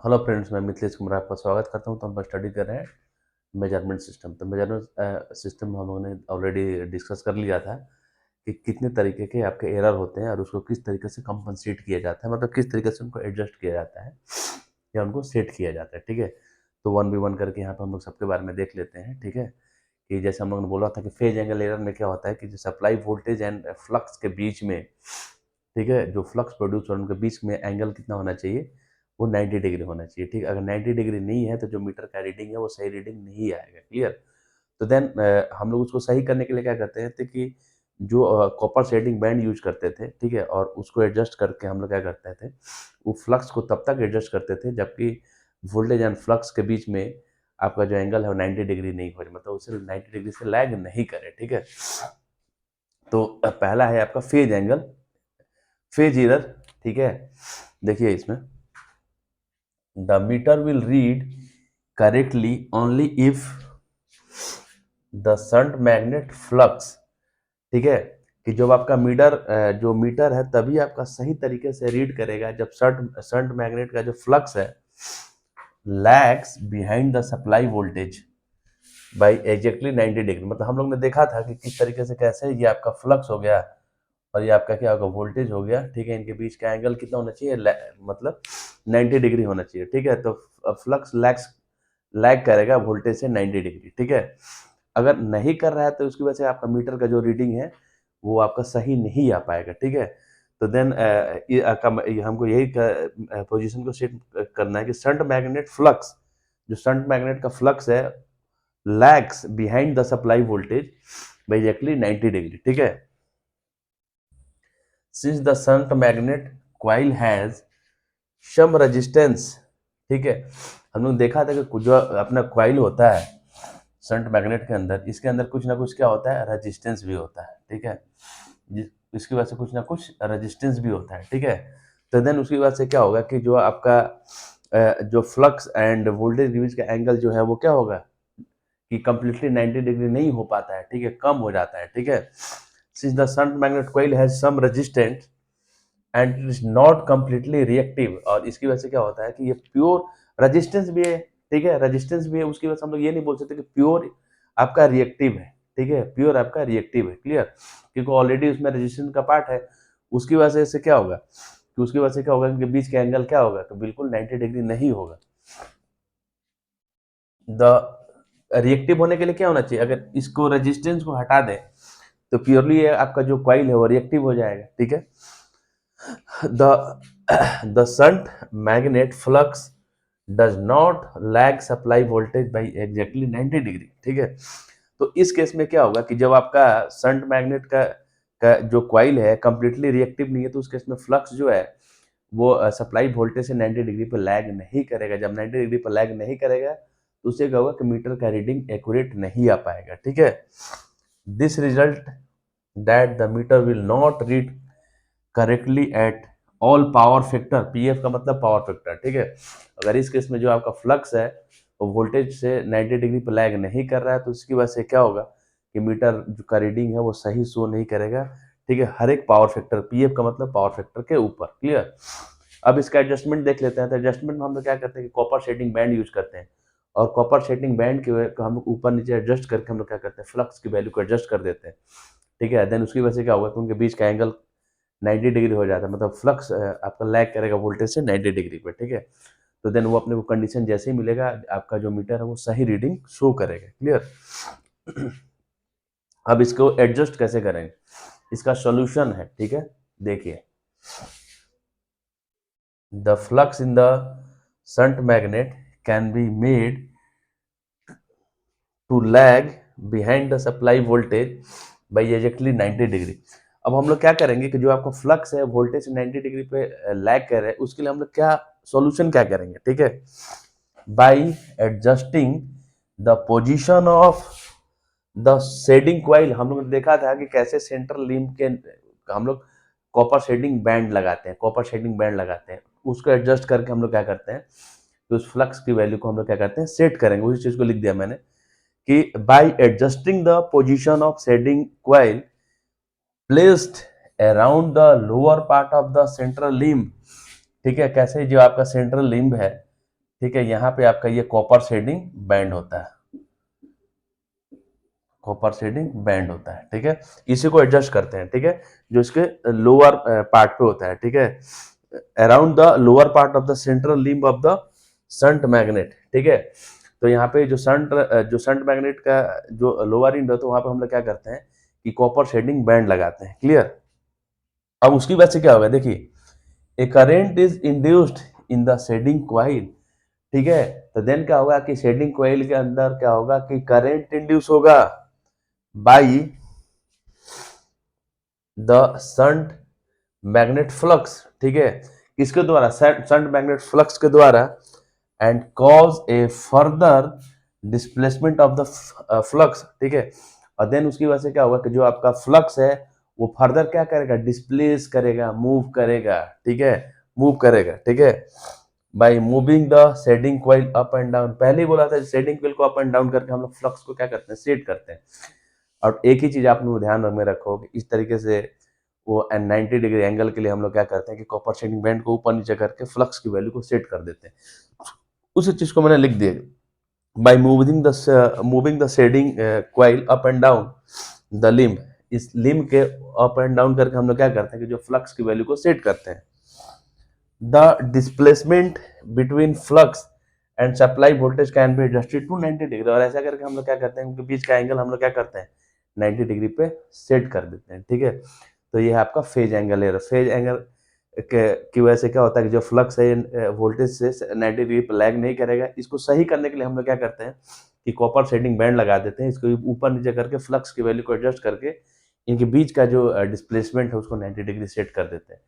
Hello friends, मैं मिथिलेश कुमार आपका स्वागत करता हूं। तो हम स्टडी कर रहे हैं मेजरमेंट सिस्टम। तो मेजरमेंट सिस्टम हम लोगों ने ऑलरेडी डिस्कस कर लिया था कि कितने तरीके के आपके एरर होते हैं और उसको किस तरीके से कंपनसेट किया जाता है, मतलब किस तरीके से उनको एडजस्ट किया जाता है या उनको सेट किया जाता है। ठीक है, तो 1 by 1 करके यहाँ पर हम लोग सबके बारे में देख लेते हैं। ठीक है, कि जैसे हम लोग ने बोला था कि फेज एंगल एरर में क्या होता है कि जो सप्लाई वोल्टेज एंड फ्लक्स के बीच में, ठीक है, जो फ्लक्स प्रोड्यूस और उनके बीच में एंगल कितना होना चाहिए, वो 90 डिग्री होना चाहिए। ठीक है, अगर 90 डिग्री नहीं है तो जो मीटर का रीडिंग है वो सही रीडिंग नहीं आएगा। क्लियर? तो देन हम लोग उसको सही करने के लिए क्या करते हैं, थे कि जो कॉपर शेडिंग बैंड यूज करते थे, ठीक है, और उसको एडजस्ट करके हम लोग क्या करते थे, वो फ्लक्स को तब तक एडजस्ट करते थे जबकि वोल्टेज एंड फ्लक्स के बीच में आपका जो एंगल है वो 90 डिग्री नहीं हो, मतलब उसे 90 डिग्री से लैग नहीं करे। ठीक है, तो पहला है आपका फेज एंगल, फेज एरर। ठीक है, देखिए इसमें the meter will read correctly only if the shunt magnet flux, ठीक है, कि जब आपका मीटर जो मीटर है तभी आपका सही तरीके से रीड करेगा जब शंट मैग्नेट का जो फ्लक्स है lags behind the supply voltage by exactly 90 degree. मतलब हम लोग ने देखा था कि किस तरीके से कैसे ये आपका फ्लक्स हो गया और ये आपका क्या होगा, वोल्टेज हो गया। ठीक है, इनके बीच का एंगल कितना होना चाहिए, मतलब 90 डिग्री होना चाहिए। ठीक है, तो फ्लक्स लैग करेगा वोल्टेज से 90 डिग्री। ठीक है, अगर नहीं कर रहा है तो उसकी वजह से आपका मीटर का जो रीडिंग है वो आपका सही नहीं आ पाएगा। ठीक है, तो देन हमको यही पोजीशन को सेट करना है कि शंट मैग्नेट फ्लक्स, जो शंट मैग्नेट का फ्लक्स है lags behind the supply voltage by exactly 90 degree. ठीक है, since the shunt magnet coil has some resistance, ठीक है, हम लोग देखा था कि जो अपना कॉइल होता है शंट मैग्नेट के अंदर, इसके अंदर कुछ ना कुछ क्या होता है, रेजिस्टेंस भी होता है। ठीक है, इसकी वजह से कुछ ना कुछ रेजिस्टेंस भी होता है। ठीक है, तो देन उसकी वजह से क्या होगा कि जो आपका जो फ्लक्स एंड वोल्टेज के बीच का एंगल जो है वो क्या होगा कि कंप्लीटली 90 डिग्री नहीं हो पाता है। ठीक है, कम हो जाता है। ठीक है, since the shunt magnet coil has some resistance and it is not completely reactive, और इसकी वजह से क्या होता है कि ये प्योर रेजिस्टेंस भी है। ठीक है, रेजिस्टेंस भी है, उसकी वजह से हम लोग ये नहीं बोल सकते कि प्योर आपका रिएक्टिव है। ठीक है, प्योर आपका रिएक्टिव है। क्लियर? क्योंकि ऑलरेडी उसमें रेजिस्टेंस का पार्ट है। उसकी वजह से क्या होगा कि उसकी वजह से क्या होगा, इनके बीच का एंगल क्या होगा, तो बिल्कुल 90 डिग्री नहीं होगा। द रिएक्टिव होने के लिए क्या होना चाहिए, अगर इसको रेजिस्टेंस को हटा दें तो प्योरली आपका जो कॉइल है वो रिएक्टिव हो जाएगा। ठीक है, the the shunt magnet flux does not lag supply voltage by exactly 90 degree. ठीक है, तो इस केस में क्या होगा कि जब आपका शंट मैग्नेट का जो कॉइल है कंप्लीटली रिएक्टिव नहीं है, तो उस केस में फ्लक्स जो है वो सप्लाई वोल्टेज से 90 डिग्री पर लैग नहीं करेगा। जब 90 डिग्री पर लैग नहीं करेगा तो उससे क्या होगा कि मीटर का रीडिंग एक्यूरेट नहीं आ पाएगा। ठीक है, this result that the meter will not read correctly at all power factor, PF का मतलब पावर फैक्टर। ठीक है, अगर इस केस में जो आपका फ्लक्स है वो वोल्टेज से 90 डिग्री पर लैग नहीं कर रहा है तो उसकी वजह से क्या होगा कि मीटर जो का रीडिंग है वो सही शो नहीं करेगा। ठीक है, हर एक पावर फैक्टर, पीएफ का मतलब पावर फैक्टर के ऊपर। क्लियर? अब इसका एडजस्टमेंट देख लेते हैं। तो एडजस्टमेंट में हम लोग क्या करते हैं कि कॉपर शेडिंग बैंड यूज करते हैं, और कॉपर शेडिंग बैंड के हम लोग ऊपर नीचे एडजस्ट करके हम लोग क्या करते हैं, फ्लक्स की वैल्यू को एडजस्ट कर देते हैं। ठीक है, देन उसकी वजह से क्या होगा कि उनके बीच का एंगल 90 डिग्री हो जाता है, मतलब फ्लक्स आपका लैग करेगा वोल्टेज से 90 डिग्री पे। ठीक है, तो देन वो अपने को कंडीशन जैसे ही मिलेगा आपका जो मीटर है वो सही रीडिंग शो करेगा। क्लियर? अब इसको एडजस्ट कैसे करेंगे, इसका सॉल्यूशन है। ठीक है, देखिए, the flux in the shunt magnet can be made to lag behind the supply voltage by exactly 90 degree. अब हम लोग क्या करेंगे कि जो आपका फ्लक्स है वोल्टेज से 90 डिग्री पे लैग कर रहे हैं, उसके लिए हम लोग क्या सॉल्यूशन क्या करेंगे। ठीक है, by adjusting the position of the shading coil. हम लोग ने देखा था कि कैसे सेंट्रल लिम्ब के हम लोग कॉपर शेडिंग बैंड लगाते हैं, कॉपर शेडिंग बैंड लगाते हैं, उसको एडजस्ट करके हम लोग क्या करते हैं कि उस फ्लक्स की वैल्यू को हम लोग क्या करते हैं, सेट करेंगे। उसी चीज को लिख दिया मैंने कि by adjusting the position of shading coil placed around the lower part of the central limb. ठीक है, कैसे जो आपका सेंट्रल लिम्ब है ठीक है, यहाँ पे आपका ये कॉपर शेडिंग बैंड होता है, कॉपर शेडिंग बैंड होता है। ठीक है, इसी को एडजस्ट करते हैं। ठीक है, जो इसके लोअर पार्ट पे होता है। ठीक है, around the lower part of the central limb of the shunt magnet. ठीक है, तो यहाँ पे जो शंट मैग्नेट का जो लोअर एंड है, तो वहां पे हम लोग क्या करते हैं कि कॉपर शेडिंग बैंड लगाते हैं। क्लियर। अब उसकी वजह से क्या होगा, देखिए, a current is induced in the shading coil. ठीक है, तो देन क्या होगा कि शेडिंग क्वाइल के अंदर क्या होगा कि करंट इंड्यूस होगा by the shunt magnet flux. ठीक है, किसके द्वारा, शंट मैग्नेट फ्लक्स के द्वारा, and cause A further displacement of the flux. ठीक है, और देन उसकी वजह से क्या होगा कि जो आपका फ्लक्स है वो फर्दर क्या करेगा, डिस्प्लेस करेगा, मूव करेगा। ठीक है, मूव करेगा। ठीक है, by moving the shading coil up and down. पहले ही बोला था शेडिंग कॉइल को अप एंड डाउन करके हम लोग फ्लक्स को क्या करते हैं, सेट करते हैं। और एक ही चीज आप लोग ध्यान में रखो कि इस तरीके से वो 90 डिग्री एंगल के लिए हम लोग क्या करते हैं कि कॉपर शेडिंग बैंड को ऊपर नीचे करके फ्लक्स की वैल्यू को सेट कर देते हैं। उस चीज को मैंने लिख दिया, by moving the shading coil up and down the limb. इस लिम्ब के अप एंड डाउन करके हम लोग क्या करते हैं कि जो फ्लक्स की वैल्यू को सेट करते हैं। The displacement between flux and supply voltage can be adjusted to 90 degree. और ऐसा करके हम लोग क्या करते हैं, उनके बीच का एंगल हम लोग क्या करते हैं, 90 डिग्री पे सेट कर देते हैं। ठीक है, तो ये है आपका फेज एंगल है। फेज एंगल की वजह से क्या होता है कि जो फ्लक्स है वोल्टेज से 90 डिग्री पर लैग नहीं करेगा। इसको सही करने के लिए हम लोग क्या करते हैं कि कॉपर शेडिंग बैंड लगा देते हैं। इसको ऊपर नीचे करके फ्लक्स की वैल्यू को एडजस्ट करके इनके बीच का जो डिस्प्लेसमेंट है उसको 90 डिग्री सेट कर देते हैं,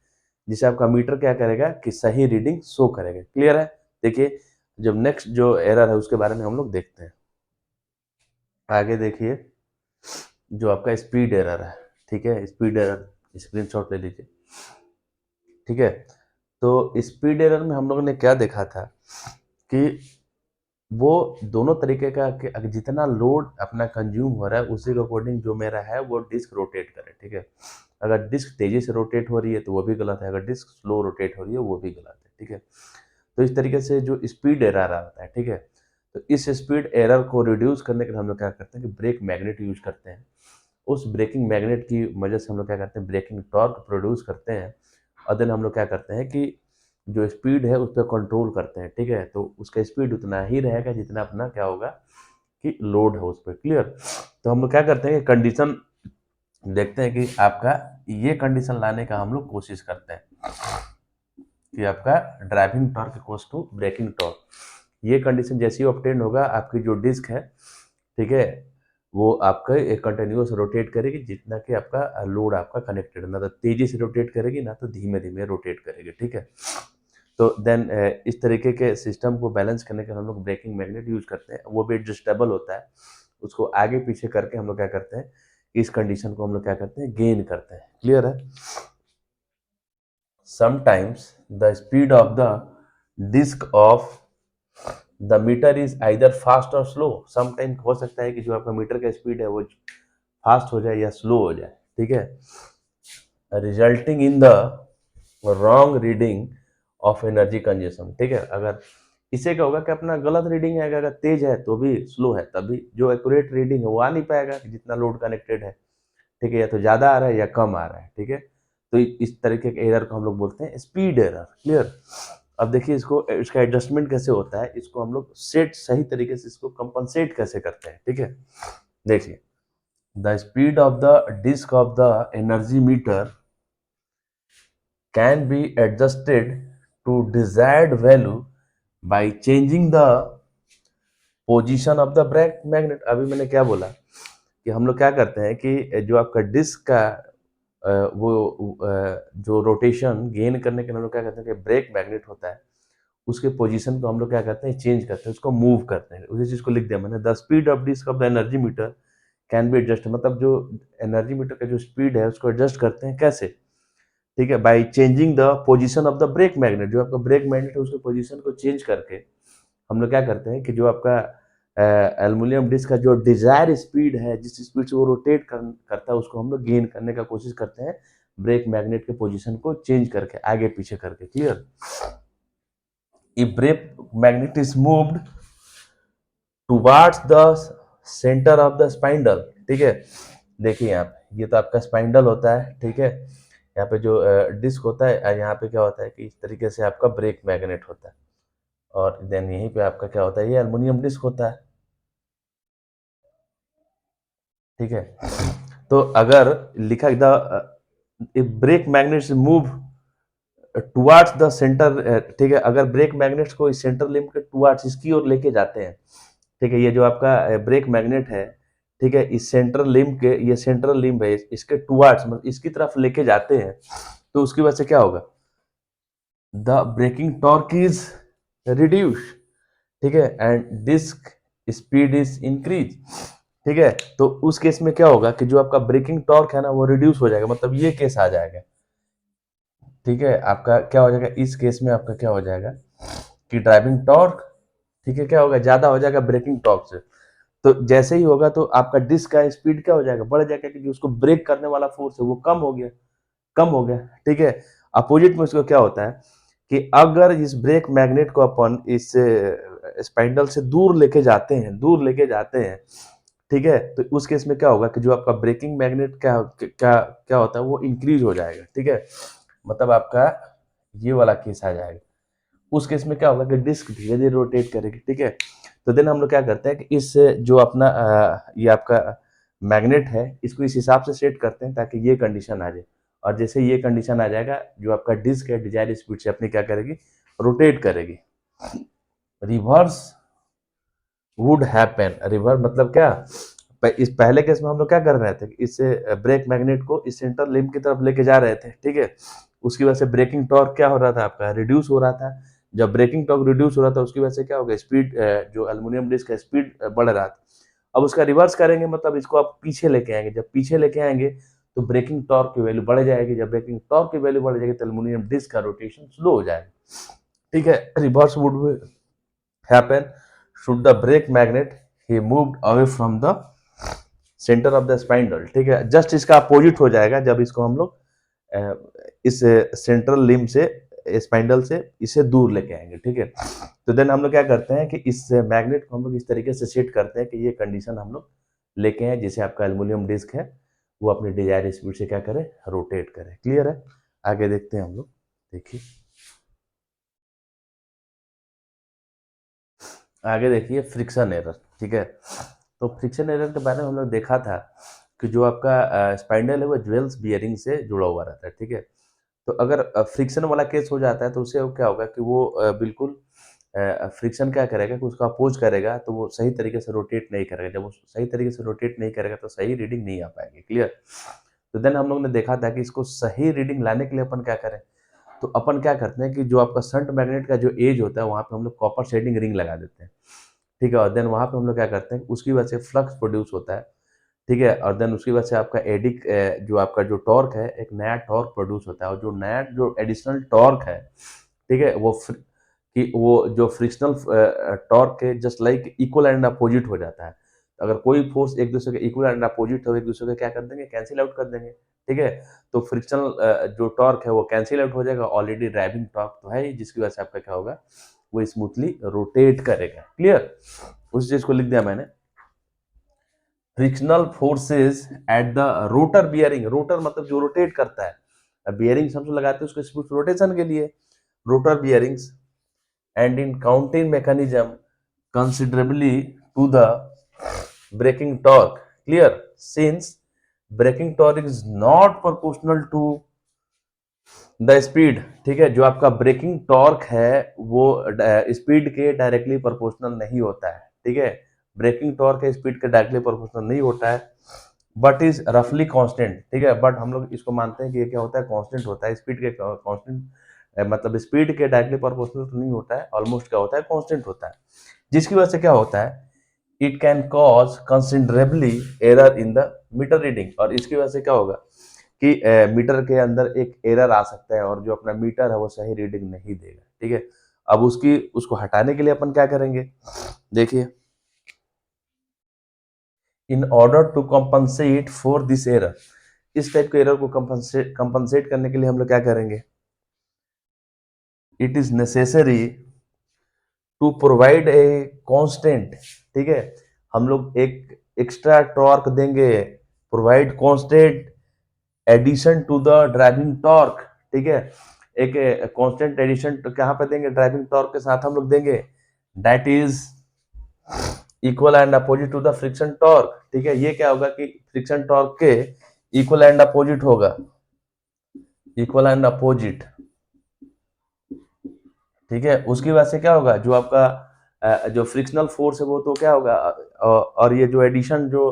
जिससे आपका मीटर क्या करेगा कि सही रीडिंग शो करेगा। क्लियर है। देखिए, जब नेक्स्ट जो एरर है उसके बारे में हम लोग देखते हैं। आगे देखिए, जो आपका स्पीड एरर है। ठीक है, स्पीड एरर स्क्रीनशॉट ले लीजिए। ठीक है, तो स्पीड एरर में हम लोगों ने क्या देखा था कि वो दोनों तरीके का कि अगर जितना लोड अपना कंज्यूम हो रहा है उसी के अकॉर्डिंग जो मेरा है वो डिस्क रोटेट करे। ठीक है, अगर डिस्क तेजी से रोटेट हो रही है तो वो भी गलत है, अगर डिस्क स्लो रोटेट हो रही है वो भी गलत है। ठीक है, तो इस तरीके से जो स्पीड एरर आता है। ठीक है, तो इस स्पीड एरर को रिड्यूस करने के लिए हम लोग क्या करते हैं कि ब्रेक मैग्नेट यूज करते हैं। उस ब्रेकिंग मैग्नेट की वजह से हम लोग क्या करते हैं, ब्रेकिंग टॉर्क प्रोड्यूस करते हैं। और देन हम लोग क्या करते हैं कि जो स्पीड है उस पर कंट्रोल करते हैं। ठीक है, तो उसका स्पीड उतना ही रहेगा जितना अपना क्या होगा कि लोड है उस पर। क्लियर। तो हम लोग क्या करते हैं कि कंडीशन देखते हैं कि आपका ये कंडीशन लाने का हम लोग कोशिश करते हैं कि आपका driving torque equals to braking torque. ये कंडीशन जैसे ही ऑब्टेन होगा, आपकी जो डिस्क है, ठीक है, वो आपका एक कंटिन्यूअस रोटेट करेगी जितना कि आपका लोड आपका कनेक्टेड, ना तो तेजी से रोटेट करेगी ना तो धीमे धीमे रोटेट करेगी। ठीक है, तो देन इस तरीके के सिस्टम को बैलेंस करने के हम लोग ब्रेकिंग मैग्नेट यूज करते हैं। वो भी एडजस्टेबल होता है, उसको आगे पीछे करके हम लोग क्या करते हैं, इस कंडीशन को हम लोग क्या करते हैं, गेन करते हैं। क्लियर है। Sometimes the speed of the disc of the meter is either fast और स्लो। समटाइम हो सकता है कि जो आपका मीटर का स्पीड है वो फास्ट हो जाए या स्लो हो जाए। ठीक है, resulting in the wrong reading of energy consumption. ठीक है, अगर इससे क्या होगा कि अपना गलत रीडिंग है, अगर तेज है तो भी, स्लो है तभी, जो एक्यूरेट रीडिंग है वो आ नहीं पाएगा जितना लोड कनेक्टेड है। ठीक है, या तो ज्यादा आ रहा है या कम आ रहा है। ठीक है, तो इस तरीके के एरर को हम लोग बोलते हैं स्पीड एरर। क्लियर। अब देखिए, इसको इसका एडजस्टमेंट कैसे होता है, इसको हम लोग सेट सही तरीके से इसको कंपनसेट कैसे करते हैं। ठीक है, देखिए, the speed of the disc of the energy meter can be adjusted to desired value by changing the position of the brake magnet। अभी मैंने क्या बोला कि हम लोग क्या करते हैं कि जो आपका डिस्क का जो रोटेशन गेन करने के लिए हम लोग क्या करते हैं कि ब्रेक मैग्नेट होता है, उसके पोजीशन को हम लोग क्या करते हैं, चेंज करते हैं, उसको मूव करते हैं। उसी चीज को लिख दिया मैंने, the speed of disc of the energy meter can be adjust. मतलब जो एनर्जी मीटर का जो स्पीड है उसको एडजस्ट करते हैं कैसे। ठीक है, by changing the position of the brake magnet. जो आपका ब्रेक मैग्नेट है उसके पोजीशन को चेंज करके हम लोग क्या करते हैं कि जो आपका एल्युमिनियम डिस्क का जो डिजायर स्पीड है, जिस स्पीड से वो रोटेट करता है, उसको हम लोग गेन करने का कोशिश करते हैं ब्रेक मैग्नेट के पोजीशन को चेंज करके, आगे पीछे करके। Clear. if brake magnet is moved towards the center of the spindle, ठीक है, देखिए यहाँ पे ये तो आपका स्पाइंडल होता है, ठीक है, यहाँ पे जो डिस्क होता है, यहाँ पे क्या होता है कि इस तरीके से आपका ब्रेक मैग्नेट होता है, और देन यहीं पे आपका क्या होता है, ये एल्युमिनियम डिस्क होता है, ठीक है। तो अगर लिखा the brake magnets move towards the centre, ठीक है, अगर ब्रेक मैग्नेट्स को इस सेंटर लिंब के टुवार्ड्स इसकी ओर लेके जाते हैं, ठीक है, ये जो आपका ब्रेक मैग्नेट है, ठीक है, इस सेंट्रल लिम्ब के, ये सेंट्रल लिम्ब है, इसके टुवार्ड्स मतलब इसकी तरफ लेके जाते हैं, तो उसकी वजह से क्या होगा, the braking torque is reduce, ठीक है, and disc speed is increase, ठीक है। तो उस केस में क्या होगा कि जो आपका ब्रेकिंग टॉर्क है ना वो रिड्यूस हो जाएगा, मतलब ये केस आ जाएगा, ठीक है। आपका क्या हो जाएगा इस केस में, आपका क्या हो जाएगा कि ड्राइविंग टॉर्क, ठीक है, क्या होगा, ज्यादा हो जाएगा ब्रेकिंग टॉर्क से। तो जैसे ही होगा तो आपका डिस्क का स्पीड क्या हो जाएगा, बढ़ जाएगा, क्योंकि उसको ब्रेक करने वाला फोर्स है वो कम हो गया, कम हो गया, ठीक है। अपोजिट में उसको क्या होता है कि अगर इस ब्रेक मैग्नेट को अपन इस स्पाइंडल से दूर लेके जाते हैं, दूर लेके जाते हैं, ठीक है, तो उस केस में क्या होगा कि जो आपका ब्रेकिंग मैग्नेट क्या क्या क्या होता है वो इंक्रीज हो जाएगा, ठीक है, मतलब आपका ये वाला केस आ जाएगा। उस केस में क्या होगा कि डिस्क धीरे धीरे रोटेट करेगी, ठीक है। तो देन हम लोग क्या करते हैं कि इस जो अपना ये आपका मैग्नेट है इसको इस हिसाब से सेट करते हैं ताकि ये कंडीशन आ जाए, और जैसे ये कंडीशन आ जाएगा जो आपका डिस्क है डिजायर स्पीड से अपनी क्या करेगी, रोटेट करेगी। रिवर्स वुड हैपन, रिवर्स मतलब क्या, इस पहले केस में हम लोग क्या कर रहे थे, इस ब्रेक मैग्नेट को इस सेंटर लिम्ब की तरफ लेके जा रहे थे, ठीक है, उसकी वजह से ब्रेकिंग टॉर्क क्या हो रहा था, आपका रिड्यूस हो रहा था। जब ब्रेकिंग टॉर्क रिड्यूस हो रहा था उसकी वजह से क्या हो गया, स्पीड जो एल्युमिनियम डिस्क का स्पीड बढ़ रहा था। अब उसका रिवर्स करेंगे, मतलब इसको आप पीछे लेके आएंगे, जब पीछे लेके आएंगे तो ब्रेकिंग टॉर्क की वैल्यू बढ़ जाएगी, जब ब्रेकिंग टॉर्क की वैल्यू बढ़ जाएगी तो एल्युमिनियम डिस्क का रोटेशन स्लो हो जाएगा, ठीक है। Reverse would happen should the brake magnet he moved away from the center of the spindle, ठीक है, जस्ट इसका अपोजिट हो जाएगा जब इसको हम लोग इस सेंट्रल लिम्ब से स्पाइंडल से इसे दूर लेके आएंगे, ठीक है। तो देन हम लोग क्या करते हैं कि इस मैग्नेट को हम लोग इस तरीके से सेट करते हैं कि ये कंडीशन हम लोग लेके आए, जैसे आपका एल्युमिनियम डिस्क है वो अपनी डिजायर स्पीड से क्या करे, रोटेट करे। क्लियर है, आगे देखते हैं हम लोग, देखिए आगे देखिए फ्रिक्शन एरर, ठीक है। तो फ्रिक्शन एरर के बारे में हम लोग देखा था कि जो आपका स्पाइंडल है वो ज्वेल्स बियरिंग से जुड़ा हुआ रहता है, ठीक है। तो अगर फ्रिक्शन वाला केस हो जाता है तो उससे क्या होगा कि वो बिल्कुल फ्रिक्शन क्या करेगा कि उसका अपोज करेगा, तो वो सही तरीके से रोटेट नहीं करेगा, जब वो सही तरीके से रोटेट नहीं करेगा तो सही रीडिंग नहीं आ पाएगी। क्लियर। तो देन हम लोग ने देखा था कि इसको सही रीडिंग लाने के लिए अपन क्या करें, तो अपन क्या करते हैं कि जो आपका शंट मैग्नेट का जो एज होता है वहाँ पे हम लोग कॉपर शेडिंग रिंग लगा देते हैं, ठीक है, और देन वहाँ पे हम लोग क्या करते हैं उसकी वजह से फ्लक्स प्रोड्यूस होता है, ठीक है, और देन उसकी वजह से आपका एडिक जो आपका जो टॉर्क है एक नया टॉर्क प्रोड्यूस होता है, और जो नया जो एडिशनल टॉर्क है, ठीक है, वो जो फ्रिक्शनल टॉर्क के just like equal and opposite हो जाता है। अगर कोई फोर्स एक दूसरे के इक्वल एंड अपोजिट हो एक दूसरे के क्या कर देंगे, कैंसिल आउट कर देंगे, ठीक है। तो फ्रिक्शनल जो टॉर्क है वो कैंसिल आउट हो जाएगा, ऑलरेडी ड्राइविंग टॉर्क तो है ही, जिसकी वजह से आपका क्या होगा, वो स्मूथली रोटेट करेगा। क्लियर, उस चीज को लिख दिया मैंने। Frictional forces at the rotor bearing, rotor मतलब जो रोटेट करता है, बियरिंग हम लगाते हैं उसको स्मूथ रोटेशन के लिए, rotor bearings and in counting mechanism considerably to the braking torque. Clear, since braking torque is not proportional to the speed, ठीक है, जो आपका ब्रेकिंग टॉर्क है वो स्पीड के डायरेक्टली प्रोपोर्शनल नहीं होता है, ठीक है, ब्रेकिंग टॉर्क है स्पीड के डायरेक्टली प्रोपोर्शनल नहीं होता है, बट इज रफली कांस्टेंट, ठीक है, बट हम लोग इसको मानते हैं कि ये क्या होता है, कांस्टेंट होता है, स्पीड के कांस्टेंट मतलब स्पीड के डायरेक्टली प्रोपोर्शनल तो नहीं होता है, ऑलमोस्ट क्या होता है, कांस्टेंट होता है, जिसकी वजह से क्या होता है, it can cause considerably error in the meter reading, और इसकी वजह से क्या होगा कि मीटर के अंदर एक एरर आ सकता है और जो अपना मीटर है वो सही रीडिंग नहीं देगा, ठीक है। अब उसको हटाने के लिए अपन क्या करेंगे, देखिए, in order to compensate for this error, इस टाइप के एरर को कंपनसेट करने के लिए हम लोग क्या करेंगे, it is necessary to provide a constant, ठीक है, हम लोग एक एक्स्ट्रा टॉर्क देंगे, provide constant addition to the driving torque, ठीक है, एक कांस्टेंट एडिशन कहाँ पे देंगे, ड्राइविंग टॉर्क के साथ हम लोग देंगे, that is equal and opposite to the friction torque, ठीक है, ये क्या होगा कि फ्रिक्शन टॉर्क के इक्वल एंड अपोजिट होगा, इक्वल एंड अपोजिट, ठीक है, उसकी वजह से क्या होगा, जो आपका जो फ्रिक्शनल फोर्स है वो तो क्या होगा, और ये जो एडिशन जो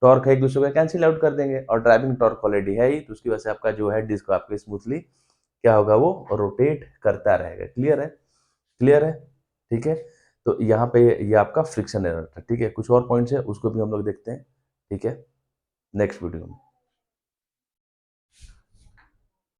टॉर्क है एक दूसरे को कैंसिल आउट कर देंगे, और ड्राइविंग टॉर्क ऑलरेडी है ही, तो उसकी वजह से आपका जो है डिस्क आपके स्मूथली क्या होगा, वो रोटेट करता रहेगा। क्लियर है, क्लियर है, ठीक है। तो यहाँ पे ये आपका फ्रिक्शन एरर था, ठीक है। कुछ और पॉइंट्स है उसको भी हम लोग देखते हैं, ठीक है, नेक्स्ट वीडियो में।